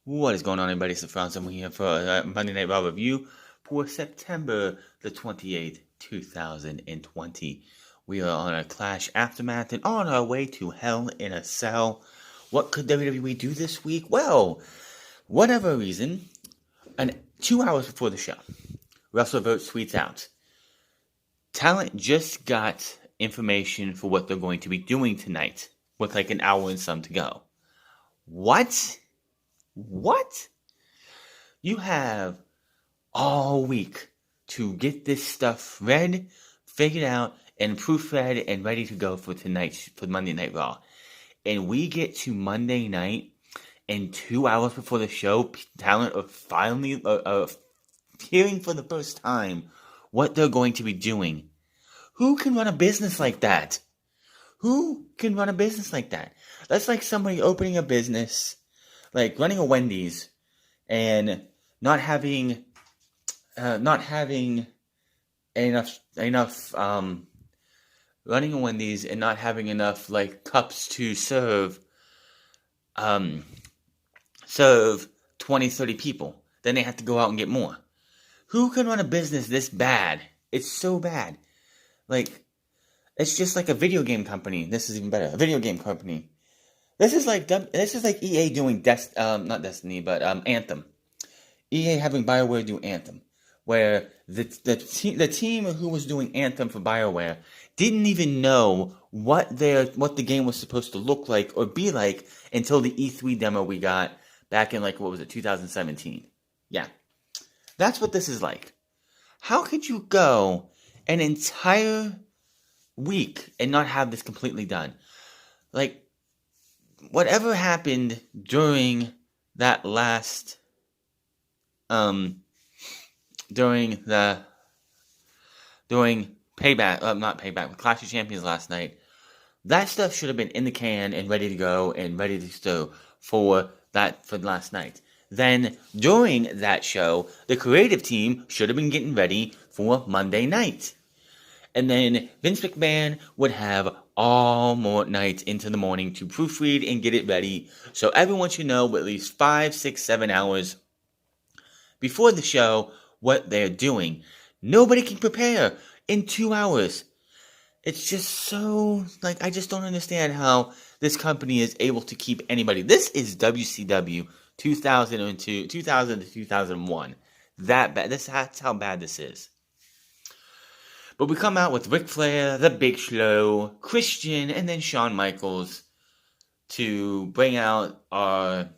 What is going on, everybody? It's the Franz, and we're here for Monday Night Raw review for September the 28th, 2020. We are on a Clash Aftermath and on our way to Hell in a Cell. What could WWE do this week? Well, whatever reason, 2 hours before the show, WrestleVote tweets out, talent just got information for what they're going to be doing tonight, with like an hour and some to go. What? You have all week to get this stuff read, figured out, and proofread and ready to go for Monday Night Raw. And we get to Monday night, and 2 hours before the show, talent are finally hearing for the first time what they're going to be doing. Who can run a business like that? That's like somebody opening a business, like running a Wendy's, and not having enough running a Wendy's and not having enough like cups to serve 20, 30 people. Then they have to go out and get more. Who can run a business this bad? It's so bad. Like, it's just like a video game company. This is even better. A video game company. This is like EA doing not Destiny, but Anthem. EA having BioWare do Anthem, where the team who was doing Anthem for BioWare didn't even know what the game was supposed to look like or be like until the E3 demo we got back in 2017. Yeah, that's what this is like. How could you go an entire week and not have this completely done? Like, whatever happened during that last, during Clash of Champions last night, that stuff should have been in the can and ready to go and ready to stow for last night. Then, during that show, the creative team should have been getting ready for Monday night. And then Vince McMahon would have all more nights into the morning to proofread and get it ready, so everyone should know at least 5, 6, 7 hours before the show what they're doing. Nobody can prepare in 2 hours. It's just so, I just don't understand how this company is able to keep anybody. This is WCW 2000 to 2001. That bad. That's how bad this is. But we come out with Ric Flair, The Big Show, Christian, and then Shawn Michaels to bring out our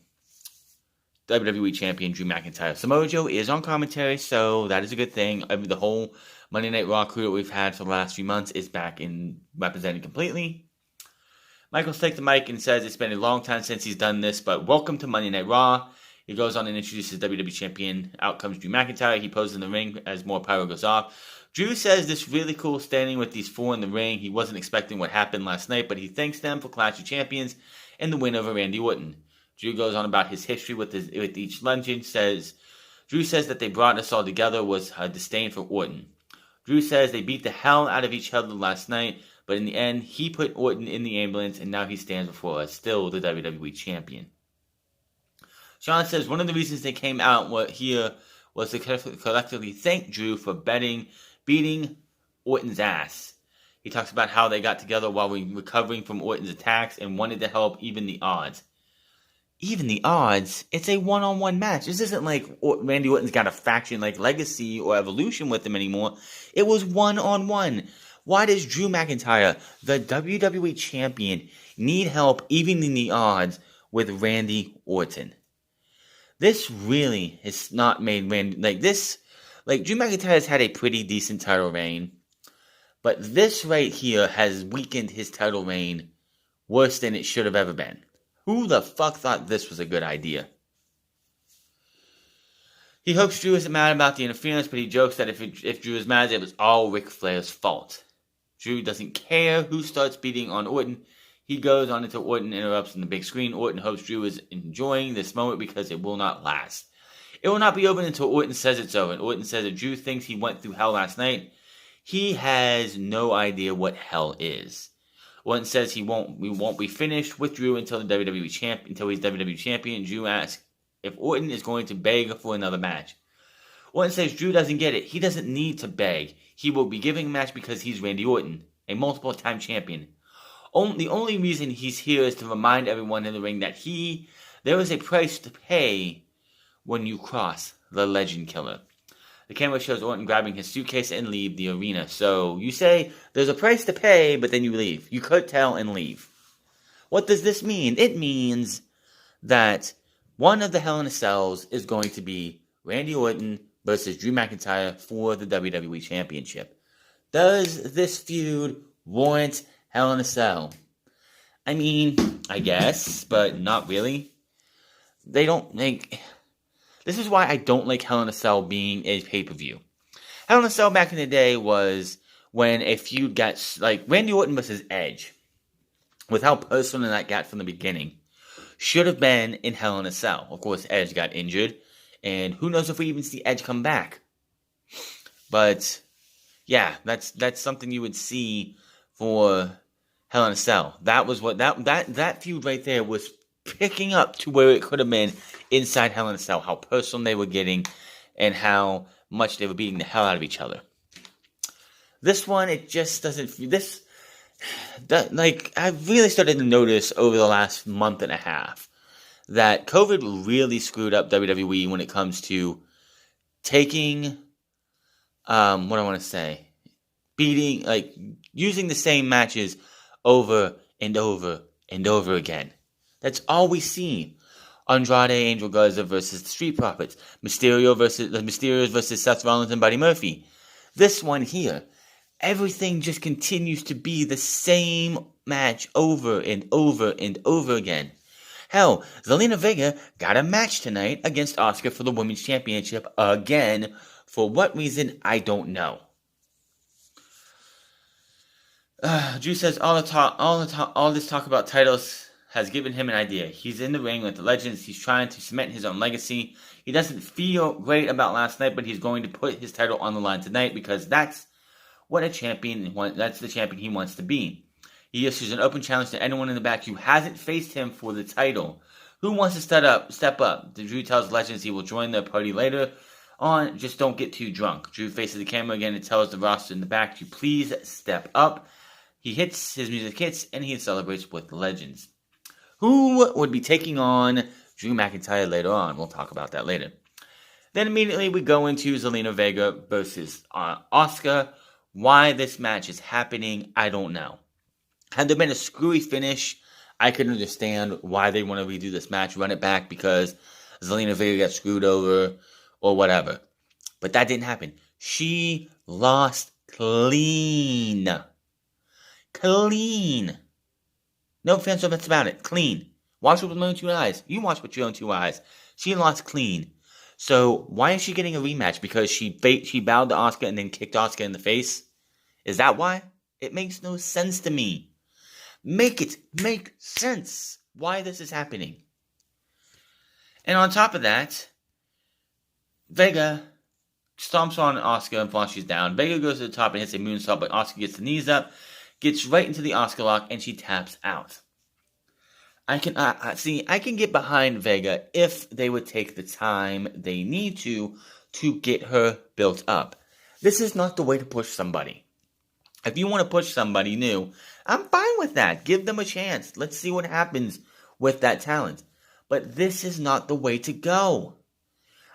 WWE Champion, Drew McIntyre. Samoa Joe is on commentary, so that is a good thing. The whole Monday Night Raw crew that we've had for the last few months is back in represented completely. Michaels takes the mic and says it's been a long time since he's done this, but welcome to Monday Night Raw. He goes on and introduces WWE Champion. Out comes Drew McIntyre. He poses in the ring as more pyro goes off. Drew says this really cool standing with these four in the ring. He wasn't expecting what happened last night, but he thanks them for Clash of Champions and the win over Randy Orton. Drew goes on about his history with each legend. Drew says that they brought us all together was a disdain for Orton. Drew says they beat the hell out of each other last night, but in the end, he put Orton in the ambulance, and now he stands before us, still the WWE Champion. Shawn says one of the reasons they came out here was to collectively thank Drew for beating Orton's ass. He talks about how they got together while recovering from Orton's attacks and wanted to help even the odds. Even the odds? It's a one-on-one match. This isn't like Randy Orton's got a faction like Legacy or Evolution with him anymore. It was one-on-one. Why does Drew McIntyre, the WWE Champion, need help evening the odds with Randy Orton? This really has not made Randy... Drew McIntyre has had a pretty decent title reign, but this right here has weakened his title reign worse than it should have ever been. Who the fuck thought this was a good idea? He hopes Drew isn't mad about the interference, but he jokes that if Drew is mad, it was all Ric Flair's fault. Drew doesn't care who starts beating on Orton. He goes on until Orton interrupts on the big screen. Orton hopes Drew is enjoying this moment because it will not last. It will not be over until Orton says it's over. And Orton says that Drew thinks he went through hell last night. He has no idea what hell is. Orton says we won't be finished with Drew until he's WWE champion. Drew asks, if Orton is going to beg for another match. Orton says Drew doesn't get it. He doesn't need to beg. He will be giving a match because he's Randy Orton, a multiple-time champion. The only reason he's here is to remind everyone in the ring that there is a price to pay when you cross the Legend Killer. The camera shows Orton grabbing his suitcase and leave the arena. So you say there's a price to pay, but then you leave. You curtail and leave. What does this mean? It means that one of the Hell in a Cells is going to be Randy Orton versus Drew McIntyre for the WWE Championship. Does this feud warrant Hell in a Cell? I mean, I guess, but not really. They don't make... This is why I don't like Hell in a Cell being a pay-per-view. Hell in a Cell back in the day was when a feud got... Like, Randy Orton versus Edge, with how personal that got from the beginning, should have been in Hell in a Cell. Of course, Edge got injured, and who knows if we even see Edge come back. But, yeah, that's something you would see for Hell in a Cell. That was what... That feud right there was picking up to where it could have been inside Hell in a Cell, how personal they were getting, and how much they were beating the hell out of each other. This one, it just doesn't... I really started to notice over the last month and a half that COVID really screwed up WWE when it comes to taking, using the same matches over and over and over again. That's all we see. Andrade, Angel Garza versus the Street Profits. Mysterios versus Seth Rollins and Buddy Murphy. This one here, everything just continues to be the same match over and over and over again. Hell, Zelina Vega got a match tonight against Asuka for the Women's Championship again. For what reason, I don't know. Drew says all this talk about titles has given him an idea. He's in the ring with the legends. He's trying to cement his own legacy. He doesn't feel great about last night, but he's going to put his title on the line tonight because that's what a champion wants. That's the champion he wants to be. He issues an open challenge to anyone in the back who hasn't faced him for the title. Who wants to step up? Drew tells legends he will join their party later on. Just don't get too drunk. Drew faces the camera again and tells the roster in the back to please step up. His music hits, and he celebrates with the legends. Who would be taking on Drew McIntyre later on? We'll talk about that later. Then immediately we go into Zelina Vega versus Asuka. Why this match is happening, I don't know. Had there been a screwy finish, I could understand why they want to redo this match, run it back because Zelina Vega got screwed over or whatever. But that didn't happen. She lost clean. Clean. No offense about it. Clean. Watch it with my own two eyes. You watch with your own two eyes. She lost clean. So why is she getting a rematch? Because she bowed to Asuka and then kicked Asuka in the face? Is that why? It makes no sense to me. Make it make sense why this is happening. And on top of that, Vega stomps on Asuka and while she's down. Vega goes to the top and hits a moonsault, but Asuka gets the knees up, gets right into the Asuka lock, and she taps out. I can get behind Vega if they would take the time they need to get her built up. This is not the way to push somebody. If you want to push somebody new, I'm fine with that. Give them a chance. Let's see what happens with that talent. But this is not the way to go.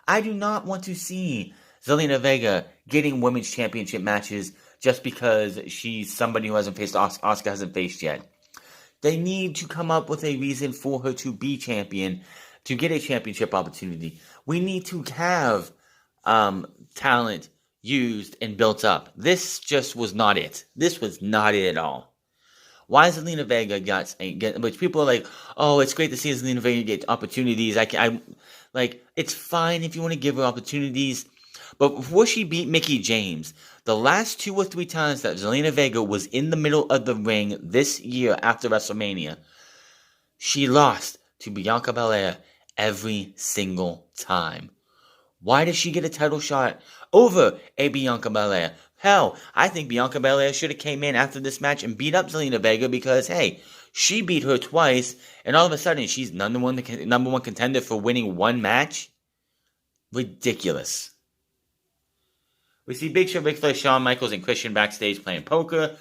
I do not want to see Zelina Vega getting women's championship matches just because she's somebody who hasn't faced Asuka hasn't faced yet. They need to come up with a reason for her to be champion, to get a championship opportunity. We need to have talent used and built up. This just was not it. This was not it at all. Why Zelina Vega which people are like, oh, it's great to see Zelina Vega get opportunities. It's fine if you want to give her opportunities. But before she beat Mickie James, the last 2 or 3 times that Zelina Vega was in the middle of the ring this year after WrestleMania, she lost to Bianca Belair every single time. Why did she get a title shot over a Bianca Belair Hell, I think Bianca Belair should have came in after this match and beat up Zelina Vega because, hey, she beat her twice, and all of a sudden she's number one contender for winning one match? Ridiculous. We see Big Show, Ric Flair, Shawn Michaels, and Christian backstage playing poker.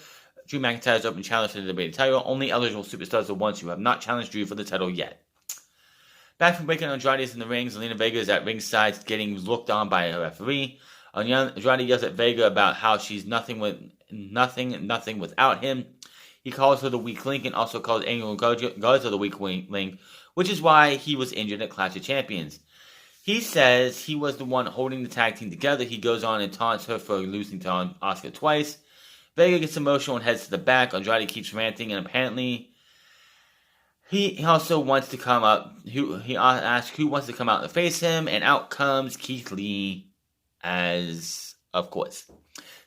Drew McIntyre's open challenge for the WWE title. Only eligible superstars are the ones who have not challenged Drew for the title yet. Back from breaking, Andrade is in the ring. Zelina Vega is at ringside getting looked on by a referee. Andrade yells at Vega about how she's nothing without him. He calls her the weak link and also calls Angel Garza the weak link, which is why he was injured at Clash of Champions. He says he was the one holding the tag team together. He goes on and taunts her for losing to Asuka twice. Vega gets emotional and heads to the back. Andrade keeps ranting, and apparently he also wants to come up. He asks who wants to come out and face him, and out comes Keith Lee, as of course.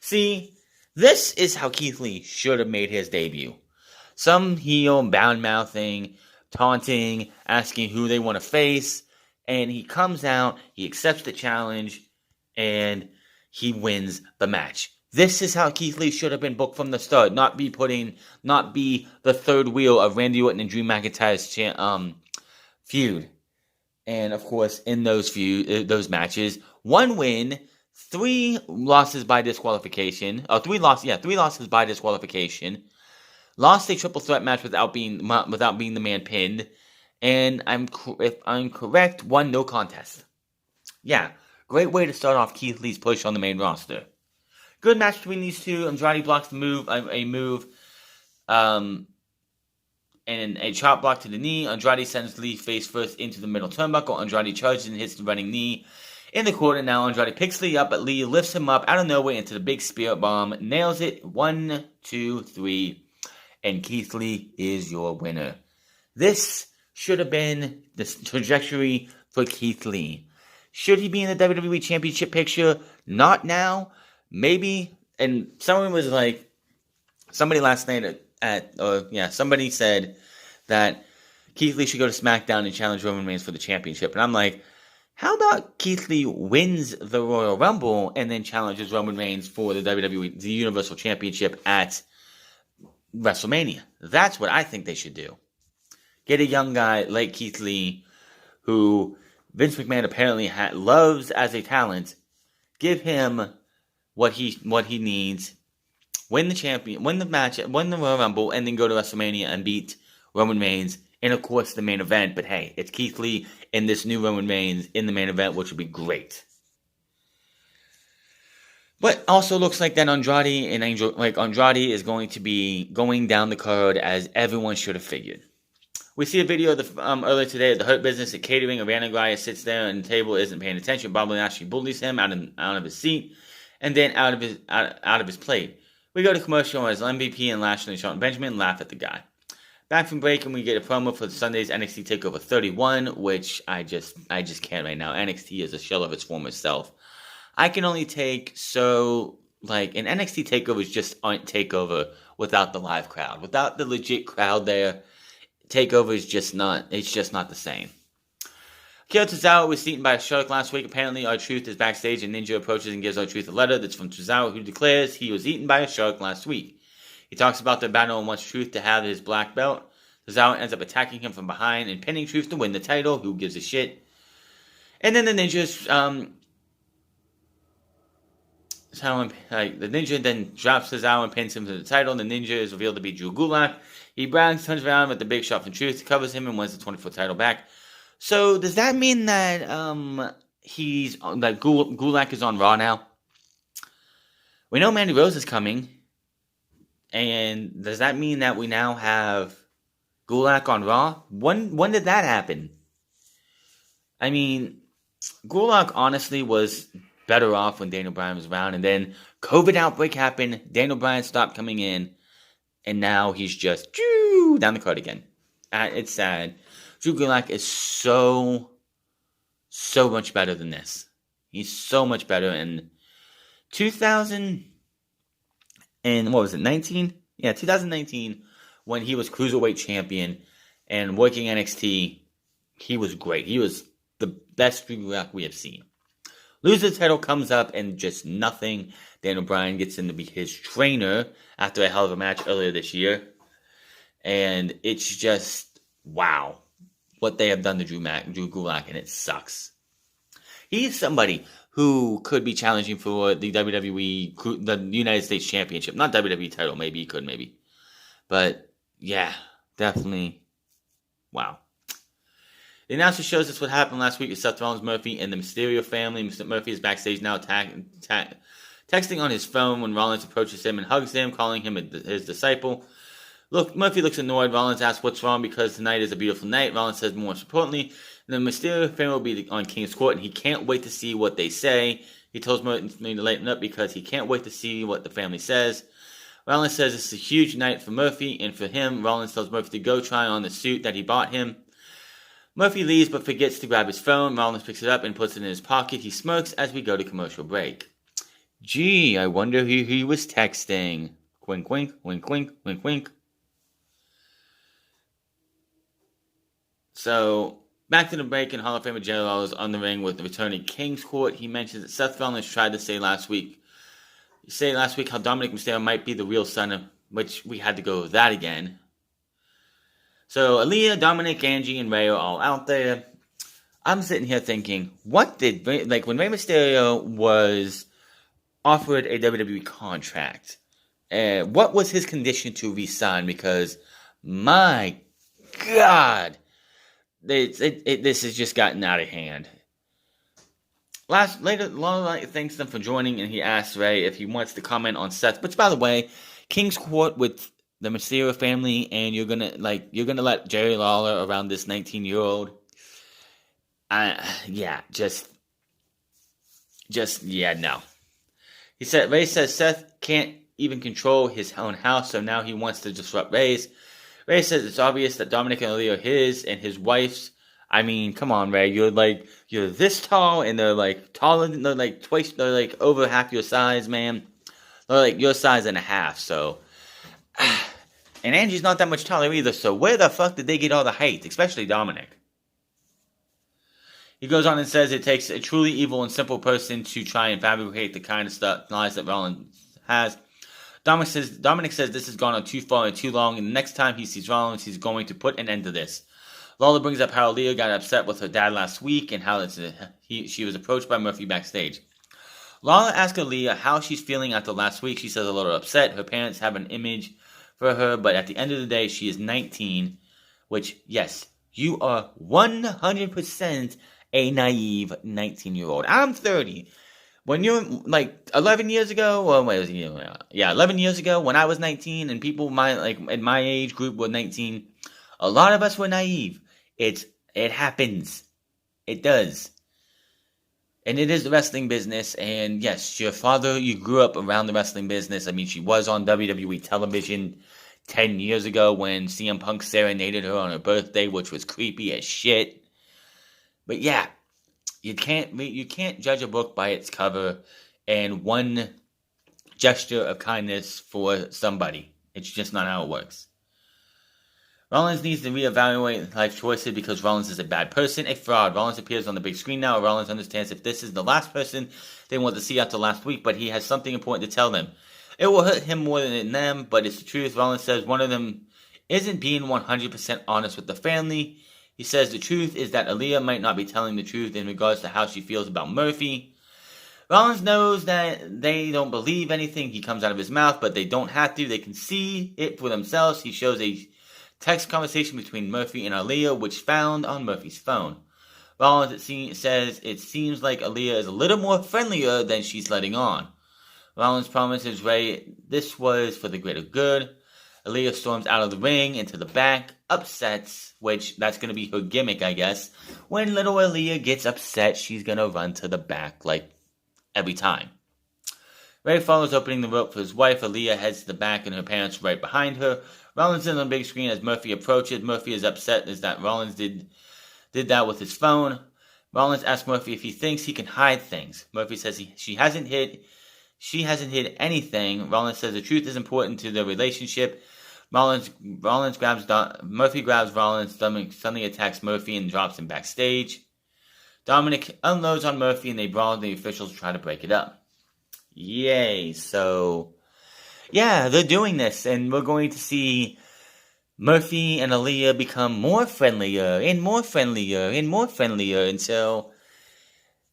See, this is how Keith Lee should have made his debut. Some heel, bound-mouthing, taunting, asking who they want to face, and he comes out, he accepts the challenge, and he wins the match. This is how Keith Lee should have been booked from the start, not be the third wheel of Randy Orton and Drew McIntyre's feud. And of course, in those matches, 1 win, 3 losses by disqualification. 3 losses by disqualification. Lost a triple threat match without being the man pinned, and if I'm correct, 1 no contest. Yeah, great way to start off Keith Lee's push on the main roster. Good match between these two. Andrade blocks the move, and a chop block to the knee. Andrade sends Lee face first into the middle turnbuckle. Andrade charges and hits the running knee in the corner. Now Andrade picks Lee up, but Lee lifts him up out of nowhere into the big spirit bomb. Nails it. 1, 2, 3. And Keith Lee is your winner. This should have been the trajectory for Keith Lee. Should he be in the WWE Championship picture? Not now. Maybe. And someone was like, somebody last night somebody said that Keith Lee should go to SmackDown and challenge Roman Reigns for the championship. And I'm like, how about Keith Lee wins the Royal Rumble and then challenges Roman Reigns for the WWE, the Universal Championship at WrestleMania? That's what I think they should do. Get a young guy like Keith Lee, who Vince McMahon apparently loves as a talent. Give him what he needs. Win the match, win the Royal Rumble, and then go to WrestleMania and beat Roman Reigns in, of course, the main event. But hey, it's Keith Lee and this new Roman Reigns in the main event, which would be great. But also looks like that Andrade is going to be going down the card as everyone should have figured. We see a video of earlier today at the Hurt Business at catering. Aalyiah sits there and the table isn't paying attention. Bobby Lashley bullies him out of his seat and then out of his plate. We go to commercial as MVP and Lashley and Shelton Benjamin laugh at the guy. Back from break and we get a promo for Sunday's NXT TakeOver 31, which I just can't right now. NXT is a shell of its former self. I can only take an NXT TakeOver is just aren't TakeOver without the live crowd. Without the legit crowd there, TakeOver is just not the same. Akira Tozawa was eaten by a shark last week. Apparently, R-Truth is backstage and Ninja approaches and gives R-Truth a letter that's from Tozawa, who declares he was eaten by a shark last week. He talks about their battle and wants Truth to have his black belt. Tozawa ends up attacking him from behind and pinning Truth to win the title. Who gives a shit? And then the Ninjas, the Ninja then drops Tozawa and pins him to the title. The Ninja is revealed to be Drew Gulak. He brags, turns around with the big shot from Truth, covers him, and wins the 24 title back. So does that mean that Gulak is on Raw now? We know Mandy Rose is coming, and does that mean that we now have Gulak on Raw? When did that happen? I mean, Gulak honestly was better off when Daniel Bryan was around, and then COVID outbreak happened. Daniel Bryan stopped coming in, and now he's just down the card again. It's sad. Drew Gulak is so much better than this. He's so much better. In 2019? Yeah, 2019, when he was Cruiserweight Champion and working NXT, he was great. He was the best Drew Gulak we have seen. Loses the title, comes up, and just nothing. Daniel Bryan gets in to be his trainer after a hell of a match earlier this year. And it's just, wow, what they have done to Drew Gulak, and it sucks. He's somebody who could be challenging for the WWE, the United States Championship. Not WWE title, maybe he could, maybe. But, yeah, definitely, wow. The announcer shows us what happened last week with Seth Rollins, Murphy, and the Mysterio family. Mr. Murphy is backstage now texting on his phone when Rollins approaches him and hugs him, calling him his disciple. Murphy looks annoyed. Rollins asks what's wrong because tonight is a beautiful night. Rollins says more importantly, the Mysterio family will be on King's Court, and he can't wait to see what they say. He tells Murphy to lighten up because he can't wait to see what the family says. Rollins says it's a huge night for Murphy, and for him, Rollins tells Murphy to go try on the suit that he bought him. Murphy leaves but forgets to grab his phone. Rollins picks it up and puts it in his pocket. He smirks as we go to commercial break. Gee, I wonder who he was texting. Wink, wink, wink, wink, wink, wink. So, back to the break, and Hall of Famer Jerry Lawler is on the ring with the returning King's Court. He mentions that Seth Rollins tried to say last week how Dominic Mysterio might be the real son of, which we had to go with that again. So, Aaliyah, Dominic, Angie, and Rey are all out there. I'm sitting here thinking, when Rey Mysterio was offered a WWE contract, what was his condition to resign? Because, my God, this has just gotten out of hand. Lawler thanks them for joining, and he asks Rey if he wants to comment on Seth. Which, by the way, King's Court with the Mysterio family, and you're gonna let Jerry Lawler around this 19-year-old. No. Rey says Seth can't even control his own house, so now he wants to disrupt Rey's. Rey says it's obvious that Dominic and Aaliyah are his and his wife's. I mean, come on, Rey. You're this tall, and they're taller than, they're over half your size, man. They're your size and a half, so. And Angie's not that much taller either, so where the fuck did they get all the height, especially Dominic? He goes on and says it takes a truly evil and simple person to try and fabricate the kind of lies that Rollins has. Dominic says this has gone on too far and too long, and the next time he sees Rollins, he's going to put an end to this. Lawler brings up how Aaliyah got upset with her dad last week and how she was approached by Murphy backstage. Lawler asks Aaliyah how she's feeling after last week. She says a little upset. Her parents have an image for her, but at the end of the day, she is 19, which, yes, you are 100% a naive 19-year-old. I'm 30. When you're 11 years ago, 11 years ago when I was 19 and people in my age group were 19, a lot of us were naive. It happens. It does. And it is the wrestling business, and yes, your father, you grew up around the wrestling business. I mean, she was on WWE television 10 years ago when CM Punk serenaded her on her birthday, which was creepy as shit. But yeah, you can't judge a book by its cover and one gesture of kindness for somebody. It's just not how it works. Rollins needs to reevaluate life choices because Rollins is a bad person, a fraud. Rollins appears on the big screen now. Rollins understands if this is the last person they want to see after last week, but he has something important to tell them. It will hurt him more than them, but it's the truth. Rollins says one of them isn't being 100% honest with the family. He says the truth is that Aaliyah might not be telling the truth in regards to how she feels about Murphy. Rollins knows that they don't believe anything he comes out of his mouth, but they don't have to. They can see it for themselves. He shows a text conversation between Murphy and Aaliyah, which found on Murphy's phone. Rollins says it seems like Aaliyah is a little more friendlier than she's letting on. Rollins promises Rey this was for the greater good. Aaliyah storms out of the ring into the back, upsets, which that's going to be her gimmick, I guess. When little Aaliyah gets upset, she's going to run to the back every time. Rey follows opening the rope for his wife. Aaliyah heads to the back and her parents right behind her. Rollins is on the big screen as Murphy approaches. Murphy is upset as that Rollins did that with his phone. Rollins asks Murphy if he thinks he can hide things. Murphy says she hasn't hid anything. Rollins says the truth is important to the relationship. Murphy grabs Rollins' stomach, suddenly attacks Murphy and drops him backstage. Dominic unloads on Murphy and they brawl and the officials try to break it up. Yay. So, yeah, they're doing this and we're going to see Murphy and Aalyiah become more friendlier and more friendlier and more friendlier until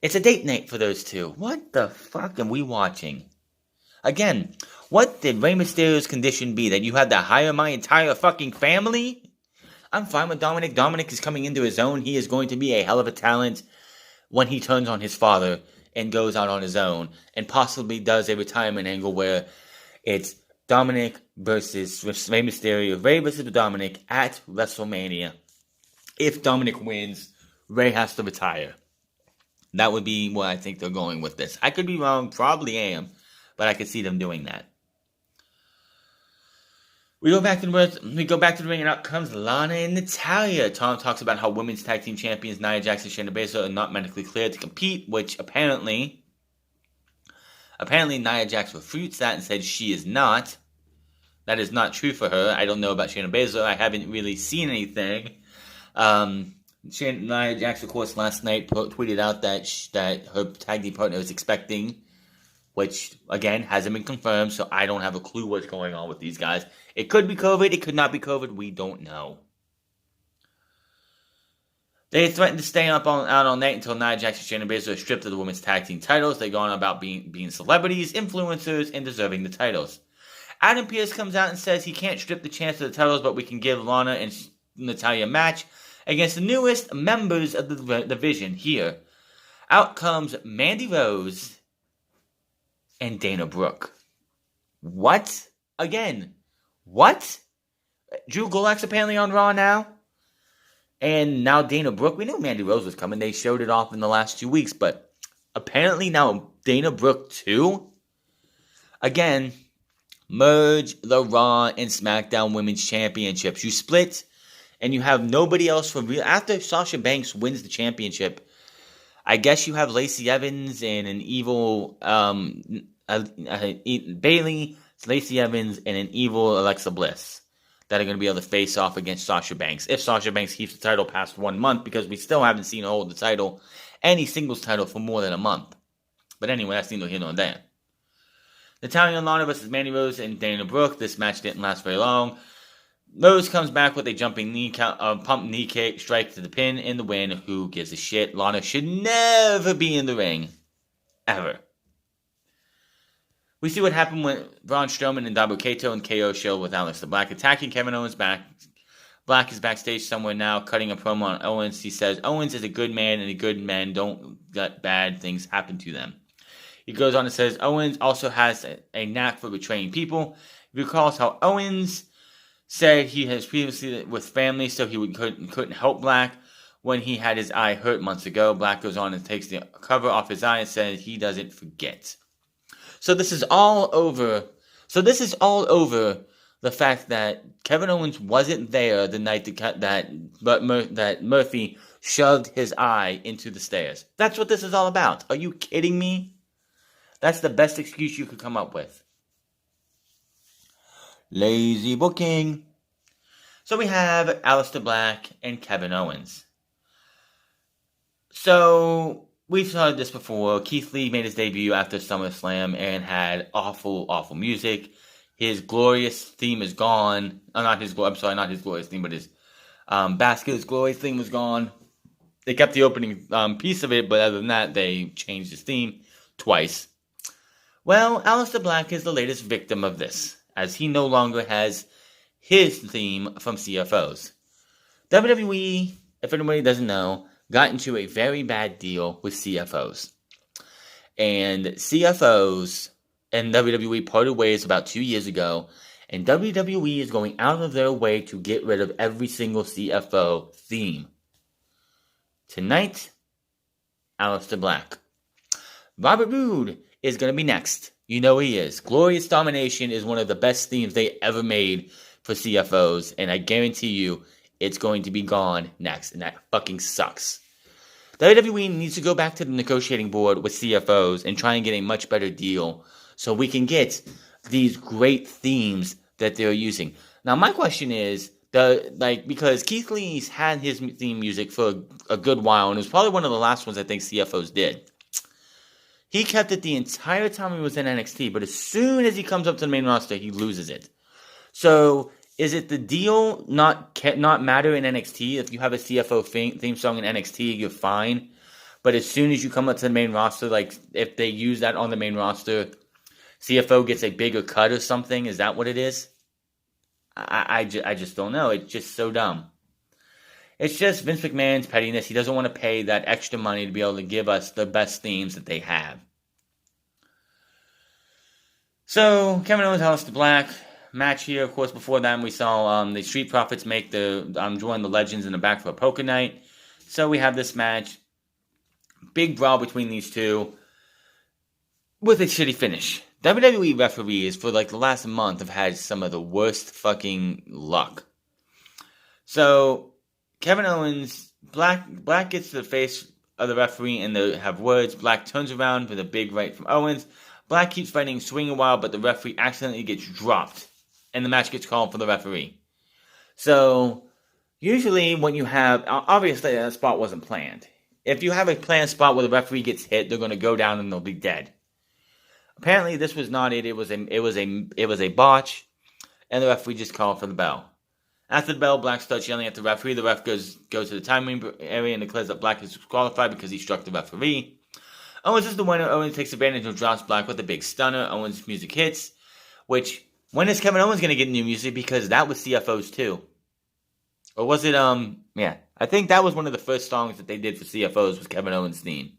it's a date night for those two. What the fuck are we watching? Again, what did Rey Mysterio's condition be? That you had to hire my entire fucking family? I'm fine with Dominic. Dominic is coming into his own. He is going to be a hell of a talent when he turns on his father and goes out on his own and possibly does a retirement angle where it's Dominic versus Rey Mysterio, Rey versus Dominic at WrestleMania. If Dominic wins, Rey has to retire. That would be what I think they're going with this. I could be wrong, probably am, but I could see them doing that. We go back to the ring, and out comes Lana and Natalya. Tom talks about how women's tag team champions Nia Jax and Shayna Baszler are not medically cleared to compete, which apparently Nia Jax refutes that and said she is not. That is not true for her. I don't know about Shayna Baszler. I haven't really seen anything. Nia Jax, of course, last night tweeted out that her tag team partner is expecting, which, again, hasn't been confirmed, so I don't have a clue what's going on with these guys. It could be COVID, it could not be COVID, we don't know. They threatened to stay out all night until Nia Jax and Shayna Baszler are stripped of the women's tag team titles. They go on about being celebrities, influencers, and deserving the titles. Adam Pearce comes out and says he can't strip the chance of the titles, but we can give Lana and Natalya a match against the newest members of the division here. Out comes Mandy Rose and Dana Brooke. What? Again, what? Drew Gulak's apparently on Raw now. And now Dana Brooke. We knew Mandy Rose was coming. They showed it off in the last 2 weeks. But apparently now Dana Brooke too. Again, merge the Raw and SmackDown Women's Championships. You split and you have nobody else for real. After Sasha Banks wins the championship, I guess you have Lacey Evans and an evil Bayley, Lacey Evans, and an evil Alexa Bliss that are going to be able to face off against Sasha Banks. If Sasha Banks keeps the title past 1 month, because we still haven't seen her hold the title, any singles title, for more than a month. But anyway, that's neither here nor there. Natalya and Lana versus Mandy Rose and Dana Brooke. This match didn't last very long. Rose comes back with a jumping pump knee kick, strike to the pin, and the win. Who gives a shit? Lana should never be in the ring. Ever. We see what happened when Braun Strowman and Double Kato and KO show with Aleister Black attacking Kevin Owens back. Black is backstage somewhere now, cutting a promo on Owens. He says, Owens is a good man, and good men don't let bad things happen to them. He goes on and says, Owens also has a knack for betraying people. He recalls how Owens said he has previously with family, so he couldn't help Black when he had his eye hurt months ago. Black goes on and takes the cover off his eye and says he doesn't forget. So this is all over. The fact that Kevin Owens wasn't there the night that Murphy shoved his eye into the stairs. That's what this is all about. Are you kidding me? That's the best excuse you could come up with. Lazy booking. So we have Aleister Black and Kevin Owens. So we've heard this before. Keith Lee made his debut after SummerSlam and had awful music. His glorious theme is gone. Not his glorious theme, but his Basket's glorious theme was gone. They kept the opening piece of it, but other than that, they changed his theme twice. Well, Aleister Black is the latest victim of this, as he no longer has his theme from CFOs. WWE, if anybody doesn't know, got into a very bad deal with CFOs. And CFOs and WWE parted ways about 2 years ago, and WWE is going out of their way to get rid of every single CFO theme. Tonight, Aleister Black. Robert Roode is going to be next. You know he is. Glorious Domination is one of the best themes they ever made for CFOs, and I guarantee you it's going to be gone next, and that fucking sucks. WWE needs to go back to the negotiating board with CFOs and try and get a much better deal so we can get these great themes that they're using. Now, my question is, Because Keith Lee's had his theme music for a good while, and it was probably one of the last ones I think CFOs did. He kept it the entire time he was in NXT, but as soon as he comes up to the main roster, he loses it. So, is it the deal not matter in NXT? If you have a CFO theme song in NXT, you're fine. But as soon as you come up to the main roster, like if they use that on the main roster, CFO gets a bigger cut or something. Is that what it is? I just don't know. It's just so dumb. It's just Vince McMahon's pettiness. He doesn't want to pay that extra money to be able to give us the best themes that they have. So, Kevin Owens, Aleister Black. Match here, of course, before that we saw the Street Profits make join the Legends in the back for a poker night. So we have this match. Big brawl between these two. With a shitty finish. WWE referees for like the last month have had some of the worst fucking luck. So, Kevin Owens, Black gets to the face of the referee and they have words. Black turns around with a big right from Owens. Black keeps fighting, swinging a while, but the referee accidentally gets dropped. And the match gets called for the referee. So, usually when you have, obviously that spot wasn't planned. If you have a planned spot where the referee gets hit, they're going to go down and they'll be dead. Apparently, this was not it. It was a botch, and the referee just called for the bell. After the bell, Black starts yelling at the referee. The ref goes to the timing area and declares that Black is disqualified because he struck the referee. Owens is the winner. Owens takes advantage and drops Black with a big stunner. Owens' music hits, which, when is Kevin Owens going to get new music? Because that was CFOs too. Or was it, yeah. I think that was one of the first songs that they did for CFOs was Kevin Owens' theme.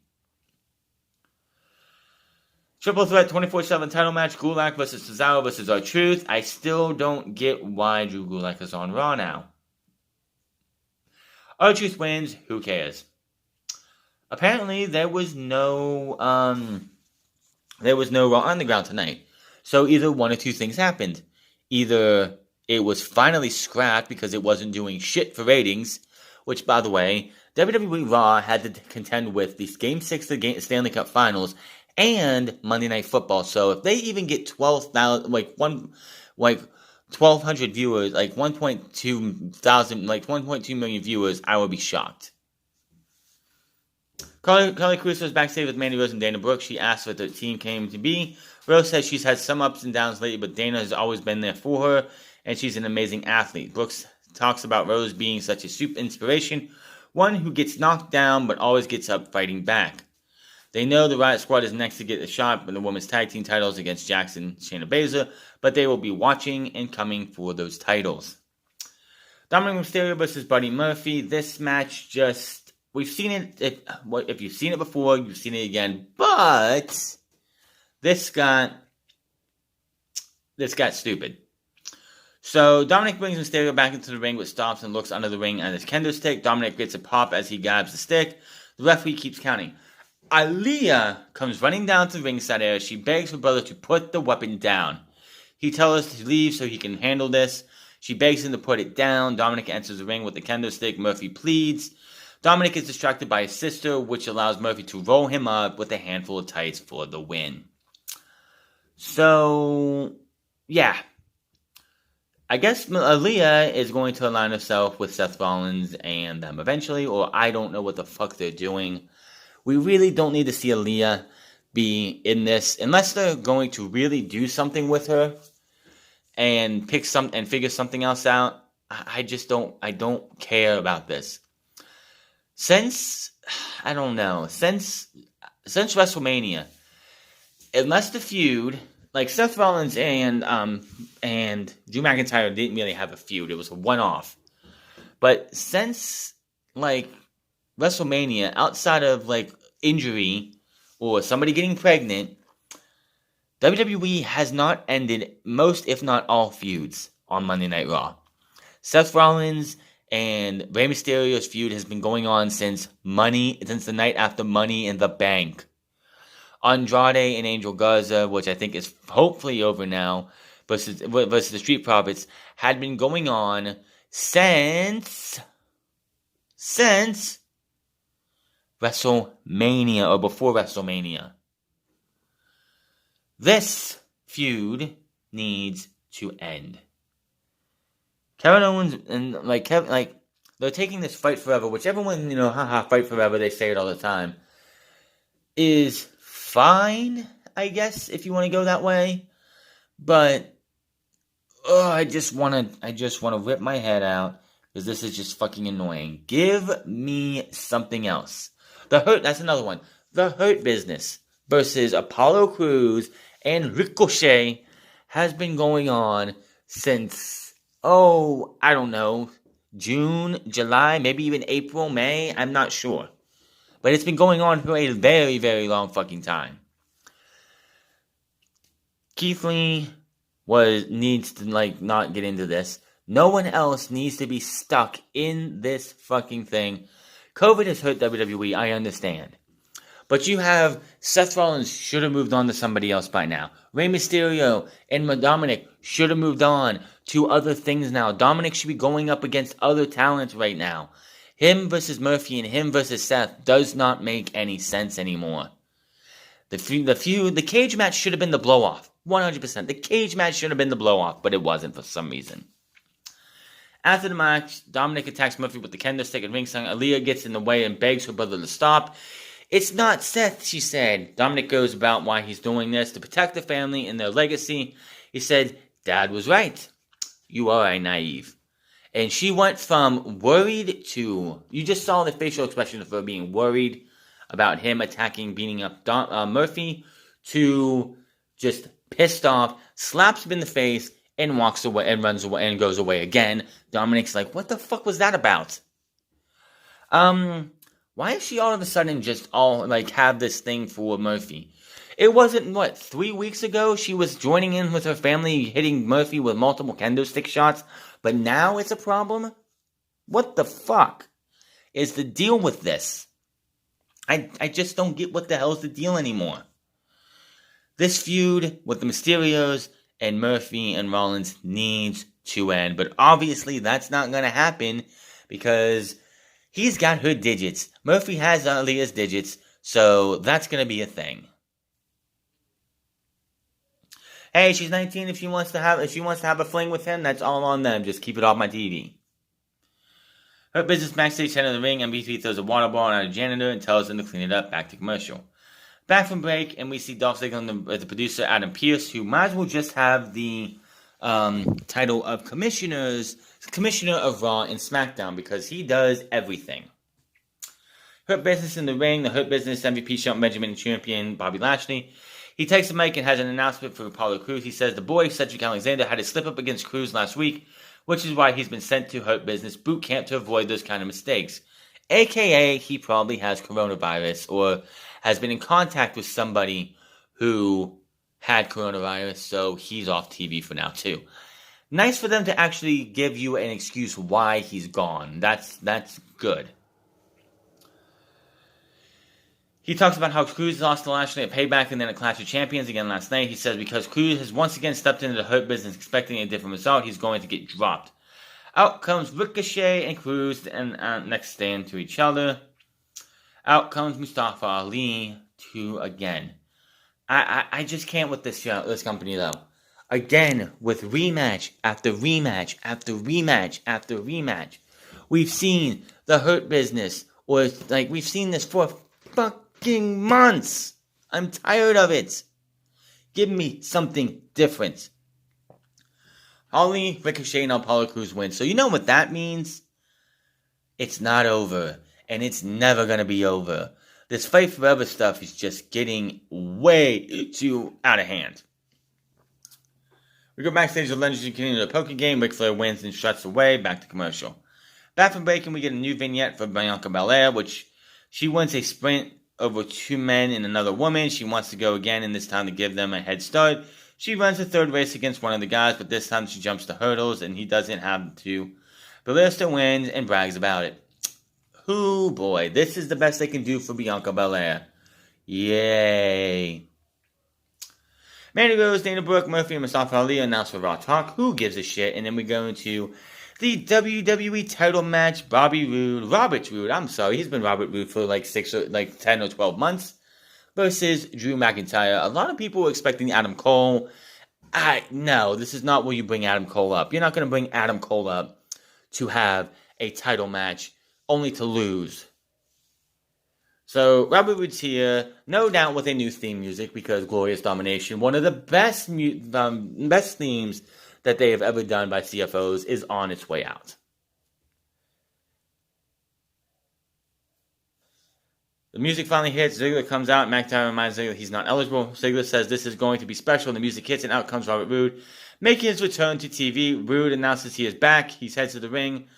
Triple threat 24/7 title match. Gulak versus Cesaro versus R-Truth. I still don't get why Drew Gulak is on Raw now. R-Truth wins. Who cares? Apparently, there was no Raw Underground tonight. So either one or two things happened. Either it was finally scrapped because it wasn't doing shit for ratings, which, by the way, WWE Raw had to contend with these Game 6 of the Stanley Cup Finals and Monday Night Football. So if they even get 12,000, 1,200 viewers, 1.2 million viewers, I would be shocked. Carly Cruz was backstage with Mandy Rose and Dana Brooke. She asked what the team came to be. Rose says she's had some ups and downs lately, but Dana has always been there for her, and she's an amazing athlete. Brooks talks about Rose being such a super inspiration, one who gets knocked down but always gets up fighting back. They know the Riot Squad is next to get a shot for the women's tag team titles against Jackson, Shayna Baszler, but they will be watching and coming for those titles. Dominic Mysterio versus Buddy Murphy. This match just, we've seen it, if you've seen it before, you've seen it again, but this got stupid. So Dominic brings Mysterio back into the ring with stops and looks under the ring at his kendo stick. Dominic gets a pop as he grabs the stick. The referee keeps counting. Aalyiah comes running down to the ringside area. She begs her brother to put the weapon down. He tells her to leave so he can handle this. She begs him to put it down. Dominic enters the ring with the kendo stick. Murphy pleads. Dominic is distracted by his sister, which allows Murphy to roll him up with a handful of tights for the win. So, yeah. I guess Aaliyah is going to align herself with Seth Rollins and them eventually, or I don't know what the fuck they're doing. We really don't need to see Aaliyah be in this, unless they're going to really do something with her and figure something else out. I don't care about this. Since WrestleMania, unless the feud, like Seth Rollins and Drew McIntyre didn't really have a feud. It was a one-off. But since WrestleMania, outside of injury or somebody getting pregnant, WWE has not ended most, if not all, feuds on Monday Night Raw. Seth Rollins and Rey Mysterio's feud has been going on since the night after Money in the Bank. Andrade and Angel Garza, which I think is hopefully over now, versus the Street Profits, had been going on since WrestleMania, or before WrestleMania. This feud needs to end. Kevin Owens and they're taking this fight forever, which everyone, haha, fight forever, they say it all the time, is fine, I guess, if you want to go that way. But I just want to rip my head out because this is just fucking annoying. Give me something else. That's another one. The Hurt Business versus Apollo Crews and Ricochet has been going on since, I don't know, June, July, maybe even April, May, I'm not sure. But it's been going on for a very, very long fucking time. Keith Lee needs to, not get into this. No one else needs to be stuck in this fucking thing. COVID has hurt WWE, I understand. But you have Seth Rollins should have moved on to somebody else by now. Rey Mysterio and Dominic should have moved on to other things now. Dominic should be going up against other talents right now. Him versus Murphy and him versus Seth does not make any sense anymore. The cage match should have been the blow-off. 100%. The cage match should have been the blow-off, but it wasn't for some reason. After the match, Dominic attacks Murphy with the kendo stick and ringside. Aaliyah gets in the way and begs her brother to stop. It's not Seth, she said. Dominic goes about why he's doing this to protect the family and their legacy. He said, Dad was right. You are naive. And she went from worried to, you just saw the facial expression of her being worried about him attacking, beating up Murphy, to just pissed off, slaps him in the face, and walks away and runs away and goes away again. Dominic's like, what the fuck was that about? Why is she all of a sudden just have this thing for Murphy? It wasn't, 3 weeks ago she was joining in with her family, hitting Murphy with multiple kendo stick shots, but now it's a problem? What the fuck is the deal with this? I just don't get what the hell's the deal anymore. This feud with the Mysterios and Murphy and Rollins needs to end, but obviously that's not going to happen because he's got her digits. Murphy has Aaliyah's digits, so that's going to be a thing. Hey, she's 19. If she wants to have a fling with him, that's all on them. Just keep it off my TV. Her business backstage center of the ring, MVP throws a water ball at a janitor and tells them to clean it up. Back to commercial. Back from break, and we see Dolph Ziggler as the producer, Adam Pearce, who might as well just have the title of Commissioner of Raw and SmackDown because he does everything. Hurt Business in the ring, the Hurt Business MVP Shelton Benjamin champion Bobby Lashley. He takes the mic and has an announcement for Apollo Crews. He says the boy, Cedric Alexander, had a slip up against Crews last week, which is why he's been sent to Hurt Business boot camp to avoid those kind of mistakes. AKA, he probably has coronavirus or has been in contact with somebody who had coronavirus, so he's off TV for now too. Nice for them to actually give you an excuse why he's gone. That's good. He talks about how Crews lost to Lashley at Payback and then at Clash of Champions again last night. He says because Crews has once again stepped into the Hurt Business expecting a different result, he's going to get dropped. Out comes Ricochet and Crews and next stand to each other. Out comes Mustafa Ali again. I just can't with this company though. Again, with rematch after rematch after rematch after rematch. We've seen the Hurt Business, or we've seen this for fucking months. I'm tired of it. Give me something different. Ali, Ricochet, and Apollo Crews win. So you know what that means? It's not over. And it's never going to be over. This Fight Forever stuff is just getting way too out of hand. We go backstage with Legends and continue the poker game. Ric Flair wins and shuts away. Back to commercial. Back from break, and we get a new vignette for Bianca Belair, which she wins a sprint over 2 men and another woman. She wants to go again, and this time to give them a head start. She runs the third race against one of the guys, but this time she jumps the hurdles, and he doesn't have to. Belair still wins and brags about it. Oh boy, this is the best they can do for Bianca Belair. Yay. Mandy Rose, Dana Brooke, Murphy, and Mustafa Ali announced for Raw Talk. Who gives a shit? And then we go into the WWE title match. Robert Roode, I'm sorry, he's been Robert Roode for 10 or 12 months. Versus Drew McIntyre. A lot of people were expecting Adam Cole. No, this is not where you bring Adam Cole up. You're not going to bring Adam Cole up to have a title match, only to lose. So Robert Roode's here, no doubt with a new theme music, because Glorious Domination, one of the best themes that they have ever done by CFOs, is on its way out. The music finally hits. Ziggler comes out. McIntyre reminds Ziggler he's not eligible. Ziggler says this is going to be special. The music hits, and out comes Robert Roode, making his return to TV. Roode announces he is back. He heads to the ring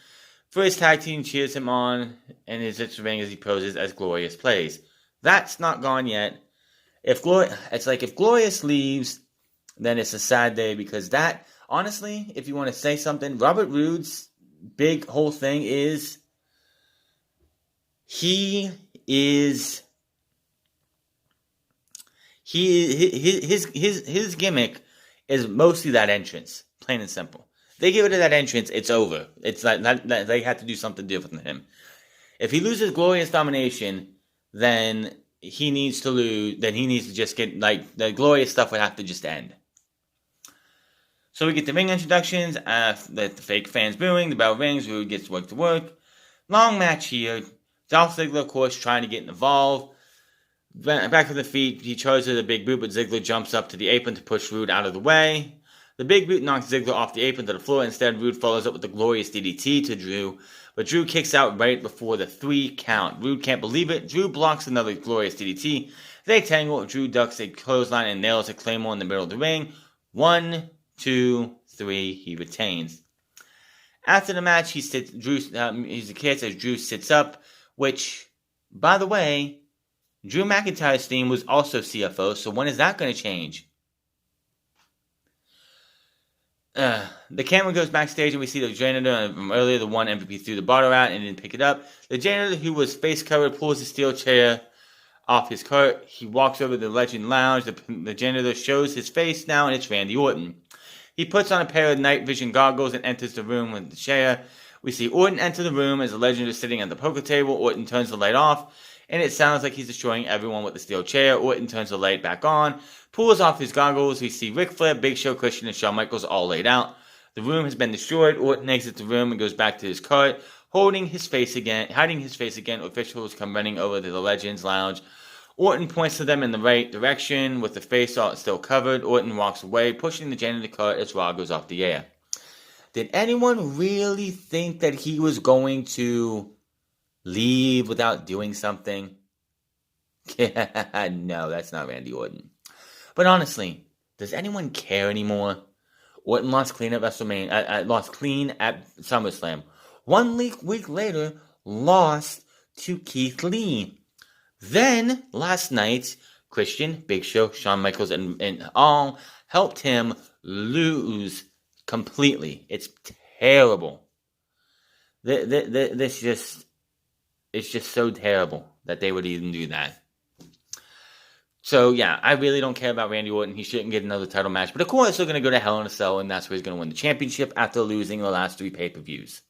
for his tag team, cheers him on, and his the ring as he poses as Glorious plays. That's not gone yet. It's like if Glorious leaves, then it's a sad day, because that, honestly, if you want to say something, Robert Roode's big whole thing is his gimmick is mostly that entrance, plain and simple. They get rid of that entrance, it's over. It's like that they have to do something different than him. If he loses Glorious Domination, then he needs to lose. Then he needs to just get, like, the Glorious stuff would have to just end. So we get the ring introductions. The fake fans booing. The bell rings. Roode gets work to work. Long match here. Dolph Ziggler, of course, trying to get involved. Back to the feet. He charges with a big boot, but Ziggler jumps up to the apron to push Roode out of the way. The big boot knocks Ziggler off the apron to the floor. Instead, Roode follows up with the Glorious DDT to Drew, but Drew kicks out right before the 3 count. Roode can't believe it. Drew blocks another Glorious DDT. They tangle. Drew ducks a clothesline and nails a Claymore in the middle of the ring. 1, 2, 3. He retains. After the match, he sits. He's a kid as Drew sits up, which, by the way, Drew McIntyre's theme was also CFO, so when is that going to change? The camera goes backstage and we see the janitor from earlier, the one MVP threw the bottle out and didn't pick it up. The janitor, who was face covered, pulls the steel chair off his cart. He walks over to the Legend Lounge. The janitor shows his face now, and it's Randy Orton. He puts on a pair of night vision goggles and enters the room with the chair. We see Orton enter the room as the Legend is sitting at the poker table. Orton turns the light off, and it sounds like he's destroying everyone with the steel chair. Orton turns the light back on, pulls off his goggles. We see Ric Flair, Big Show, Christian, and Shawn Michaels all laid out. The room has been destroyed. Orton exits the room and goes back to his cart, hiding his face again. Officials come running over to the Legends Lounge. Orton points to them in the right direction with the face still covered. Orton walks away, pushing the janitor cart as Raw goes off the air. Did anyone really think that he was going to leave without doing something? No, that's not Randy Orton. But honestly, does anyone care anymore? Orton lost clean at WrestleMania. Lost clean at SummerSlam. 1 week later, lost to Keith Lee. Then last night, Christian, Big Show, Shawn Michaels, and all helped him lose completely. It's terrible. It's just so terrible that they would even do that. So, yeah, I really don't care about Randy Orton. He shouldn't get another title match. But, of course, they're going to go to Hell in a Cell, and that's where he's going to win the championship after losing the last 3 pay-per-views.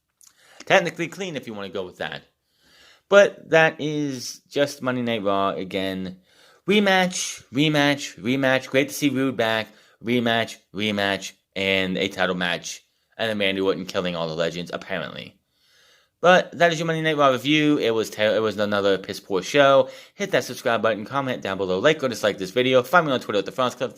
Technically clean if you want to go with that. But that is just Monday Night Raw again. Rematch. Great to see Roode back. Rematch, and a title match. And then Randy Orton killing all the Legends, apparently. But that is your Monday Night Raw review. It was another piss poor show. Hit that subscribe button, comment down below, like or dislike this video. Find me on Twitter at The Frons Club.